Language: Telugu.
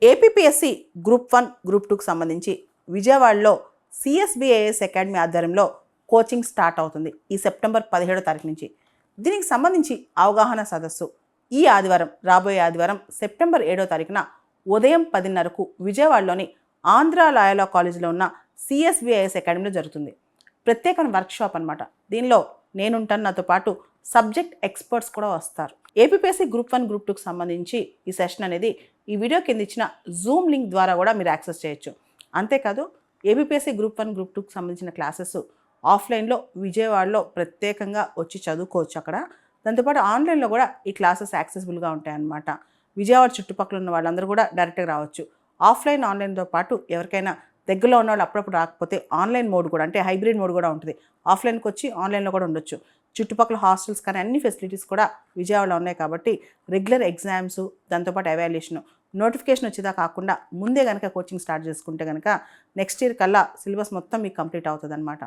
ఏపీపీఎస్సీ గ్రూప్ 1, గ్రూప్ 2కు సంబంధించి విజయవాడలో సిఎస్బిఐఎస్ అకాడమీ ఆధ్వర్యంలో కోచింగ్ స్టార్ట్ అవుతుంది ఈ సెప్టెంబర్ 17వ తారీఖు నుంచి. దీనికి సంబంధించి అవగాహన సదస్సు ఈ ఆదివారం, రాబోయే ఆదివారం సెప్టెంబర్ 7వ తారీఖున ఉదయం 10:30కు విజయవాడలోని ఆంధ్ర లాయోలా కాలేజీలో ఉన్న సిఎస్బిఐఎస్ అకాడమీలో జరుగుతుంది. ప్రత్యేకమైన వర్క్షాప్ అనమాట. దీనిలో నేనుంటాను, నాతో పాటు సబ్జెక్ట్ ఎక్స్పర్ట్స్ కూడా వస్తారు. ఏపీపీఎస్సీ గ్రూప్ 1, గ్రూప్ 2కు సంబంధించి ఈ సెషన్ అనేది ఈ వీడియో కింద ఇచ్చిన జూమ్ లింక్ ద్వారా కూడా మీరు యాక్సెస్ చేయొచ్చు. అంతేకాదు ఏపీపీఎస్సీ గ్రూప్ 1, గ్రూప్ 2కు సంబంధించిన క్లాసెస్ ఆఫ్లైన్లో విజయవాడలో ప్రత్యేకంగా వచ్చి చదువుకోవచ్చు అక్కడ. దాంతోపాటు ఆన్లైన్లో కూడా ఈ క్లాసెస్ యాక్సెసిబుల్గా ఉంటాయన్నమాట. విజయవాడ చుట్టుపక్కల ఉన్న వాళ్ళందరూ కూడా డైరెక్ట్గా రావచ్చు. ఆఫ్లైన్, ఆన్లైన్తో పాటు ఎవరికైనా దగ్గరలో ఉన్న వాళ్ళు అప్పుడప్పుడు రాకపోతే ఆన్లైన్ మోడ్ కూడా, అంటే హైబ్రిడ్ మోడ్ కూడా ఉంటుంది. ఆఫ్లైన్కి వచ్చి ఆన్లైన్లో కూడా ఉండొచ్చు. చుట్టుపక్కల హాస్టల్స్ కానీ అన్ని ఫెసిలిటీస్ కూడా విజయవాడలో ఉన్నాయి కాబట్టి రెగ్యులర్ ఎగ్జామ్స్, దాంతోపాటు ఎవాల్యుయేషన్, నోటిఫికేషన్ వచ్చేదా కాకుండా ముందే కనుక కోచింగ్ స్టార్ట్ చేసుకుంటే కనుక నెక్స్ట్ ఇయర్ కల్లా సిలబస్ మొత్తం మీకు కంప్లీట్ అవుతుంది అనమాట.